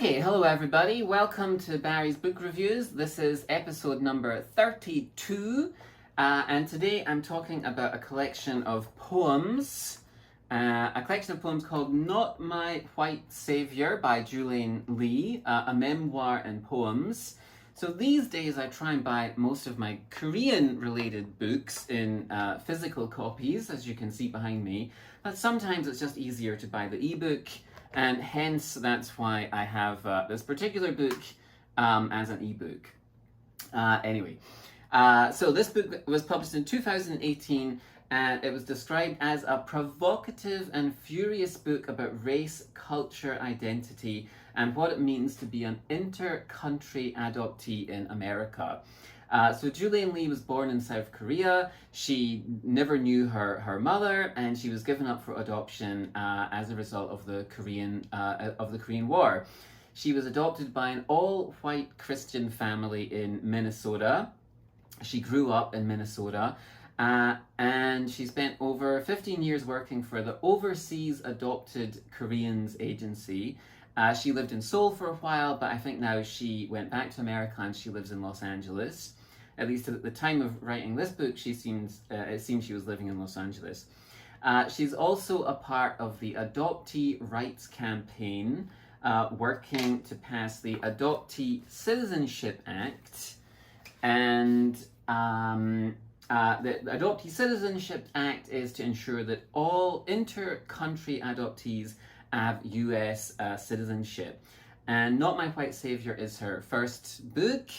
Okay, hello everybody. Welcome to Barry's Book Reviews. This is episode number 32, and today I'm talking about a collection of poems, called Not My White Savior by Julayne Lee, a memoir and poems. So these days I try and buy most of my Korean-related books in physical copies, as you can see behind me, but sometimes it's just easier to buy the ebook. And hence, that's why I have this particular book as an ebook. So this book was published in 2018, and it was described as a provocative and furious book about race, culture, identity, and what it means to be an inter-country adoptee in America. So Julayne Lee was born in South Korea. She never knew her mother, and she was given up for adoption as a result of the Korean War. She was adopted by an all-white Christian family in Minnesota. She grew up in Minnesota, and she spent over 15 years working for the Overseas Adopted Koreans Agency. She lived in Seoul for a while, but I think now she went back to America and she lives in Los Angeles. At least at the time of writing this book, it seems she was living in Los Angeles. She's also a part of the Adoptee rights campaign, working to pass the Adoptee Citizenship Act. And the Adoptee Citizenship Act is to ensure that all inter-country adoptees have US citizenship. And Not My White Savior is her first book.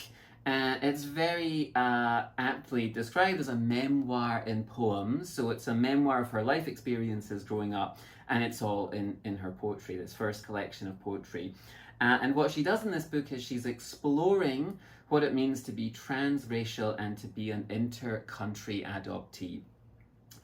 It's very aptly described as a memoir in poems. So it's a memoir of her life experiences growing up, and it's all in her poetry, this first collection of poetry. And what she does in this book is she's exploring what it means to be transracial and to be an inter-country adoptee.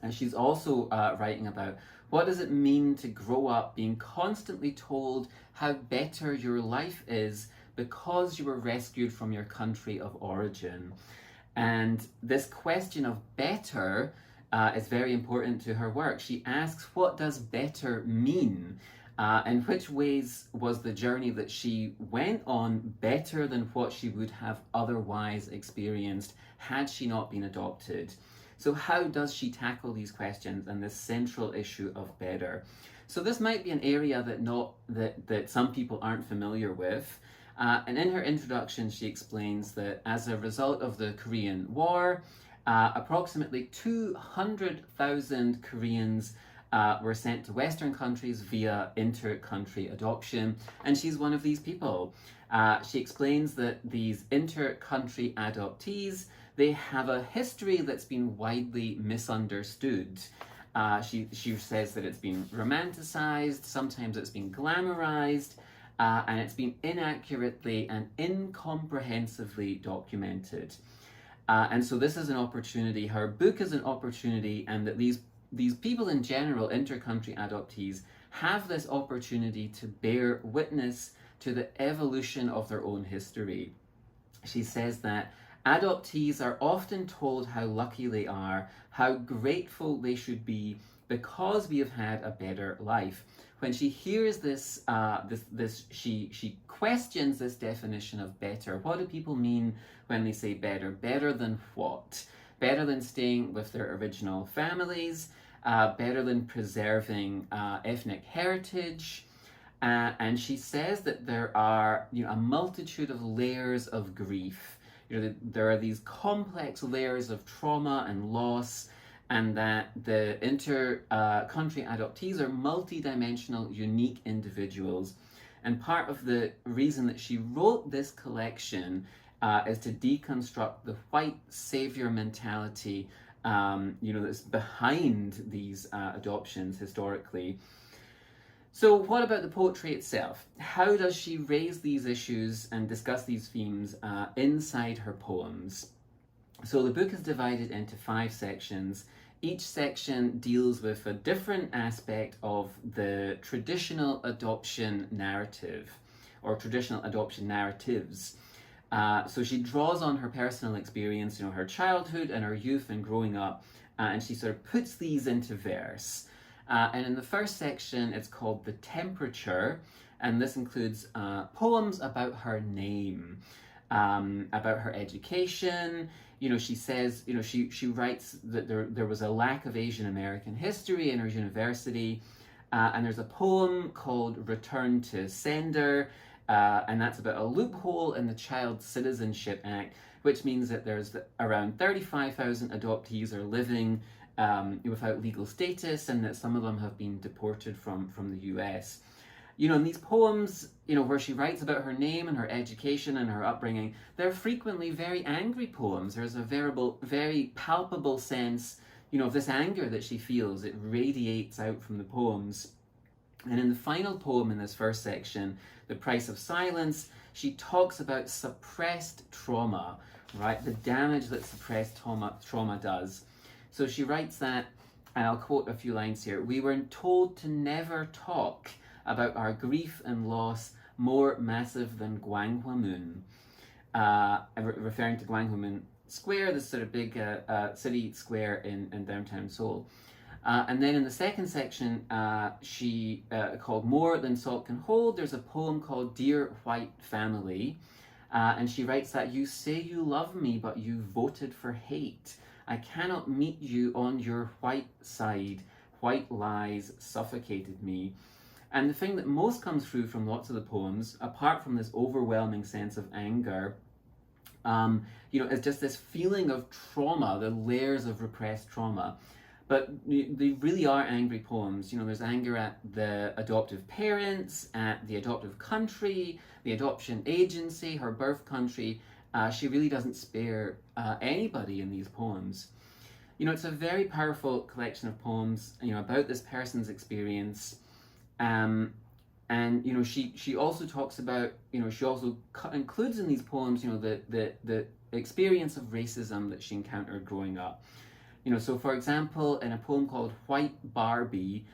And she's also writing about what does it mean to grow up being constantly told how better your life is because you were rescued from your country of origin. And this question of better is very important to her work. She asks, what does better mean? In which ways was the journey that she went on better than what she would have otherwise experienced had she not been adopted? So how does she tackle these questions and this central issue of better? So this might be an area that some people aren't familiar with. And in her introduction, she explains that as a result of the Korean War, approximately 200,000 Koreans were sent to Western countries via inter-country adoption, and she's one of these people. She explains that these inter-country adoptees, they have a history that's been widely misunderstood. She says that it's been romanticized, sometimes it's been glamorized, and it's been inaccurately and incomprehensively documented. And so this is an opportunity, her book is an opportunity, and that these people in general, inter-country adoptees, have this opportunity to bear witness to the evolution of their own history. She says that adoptees are often told how lucky they are, how grateful they should be because we have had a better life. When she hears this, she questions this definition of better. What do people mean when they say better? Better than what? Better than staying with their original families, better than preserving ethnic heritage. And she says that there are a multitude of layers of grief. There are these complex layers of trauma and loss, and that the inter-country adoptees are multidimensional, unique individuals. And part of the reason that she wrote this collection is to deconstruct the white savior mentality, that's behind these adoptions historically. So what about the poetry itself? How does she raise these issues and discuss these themes inside her poems? So the book is divided into 5 sections. Each section deals with a different aspect of the traditional adoption narrative, or traditional adoption narratives. So she draws on her personal experience, her childhood and her youth and growing up, and she sort of puts these into verse. And in the first section, it's called The Temperature, and this includes poems about her name, about her education. She says, she writes that there was a lack of Asian American history in her university, and there's a poem called Return to Sender, and that's about a loophole in the Child Citizenship Act, which means that there's around 35,000 adoptees are living without legal status, and that some of them have been deported from the US. In these poems, where she writes about her name and her education and her upbringing, they're frequently very angry poems. There's a very palpable sense, of this anger that she feels. It radiates out from the poems. And in the final poem in this first section, The Price of Silence, she talks about suppressed trauma, right? The damage that suppressed trauma does. So she writes that, and I'll quote a few lines here, "We were told to never talk about our grief and loss more massive than Gwanghwamun," referring to Gwanghwamun Square, this sort of big city square in downtown Seoul. And then in the second section, she called More Than Salt Can Hold, there's a poem called Dear White Family, and she writes that, "You say you love me, but you voted for hate. I cannot meet you on your white side. White lies suffocated me." And the thing that most comes through from lots of the poems, apart from this overwhelming sense of anger, is just this feeling of trauma, the layers of repressed trauma. But they really are angry poems. There's anger at the adoptive parents, at the adoptive country, the adoption agency, her birth country. She really doesn't spare anybody in these poems. It's a very powerful collection of poems, about this person's experience. And she also talks about, she also includes in these poems, the experience of racism that she encountered growing up. So for example, in a poem called White Barbie,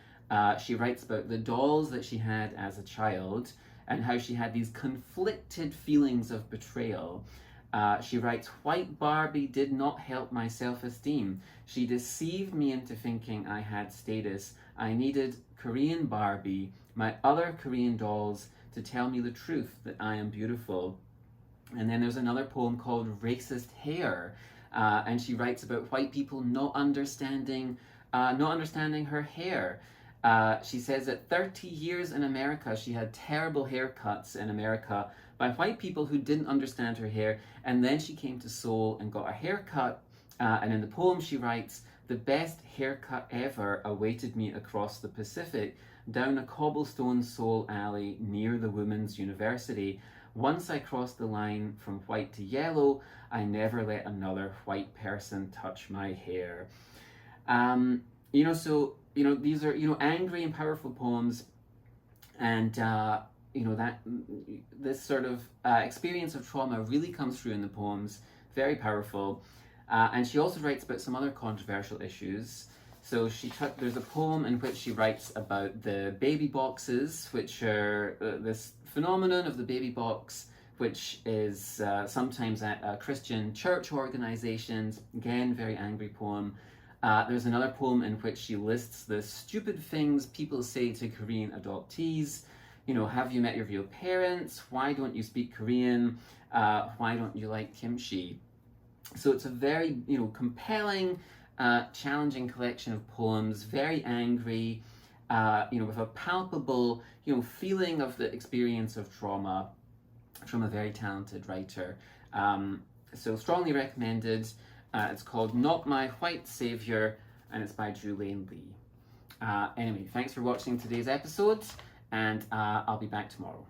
she writes about the dolls that she had as a child and how she had these conflicted feelings of betrayal. She writes, "White Barbie did not help my self-esteem. She deceived me into thinking I had status. I needed Korean Barbie, my other Korean dolls, to tell me the truth that I am beautiful." And then there's another poem called Racist Hair, and she writes about white people not understanding her hair. She says that 30 years in America, she had terrible haircuts in America by white people who didn't understand her hair, and then she came to Seoul and got a haircut, and in the poem she writes, "The best haircut ever awaited me across the Pacific, down a cobblestone Seoul alley near the Women's University. Once I crossed the line from white to yellow, I never let another white person touch my hair." These are, angry and powerful poems, and, that this sort of experience of trauma really comes through in the poems, very powerful. And she also writes about some other controversial issues. So there's a poem in which she writes about the baby boxes, which are this phenomenon of the baby box, which is sometimes at Christian church organizations. Again, very angry poem. There's another poem in which she lists the stupid things people say to Korean adoptees. Have you met your real parents? Why don't you speak Korean? Why don't you like kimchi? So it's a very, compelling, challenging collection of poems, very angry, with a palpable, feeling of the experience of trauma from a very talented writer. So strongly recommended. It's called Not My White Savior, and it's by Julayne Lee. Anyway, thanks for watching today's episode, and I'll be back tomorrow.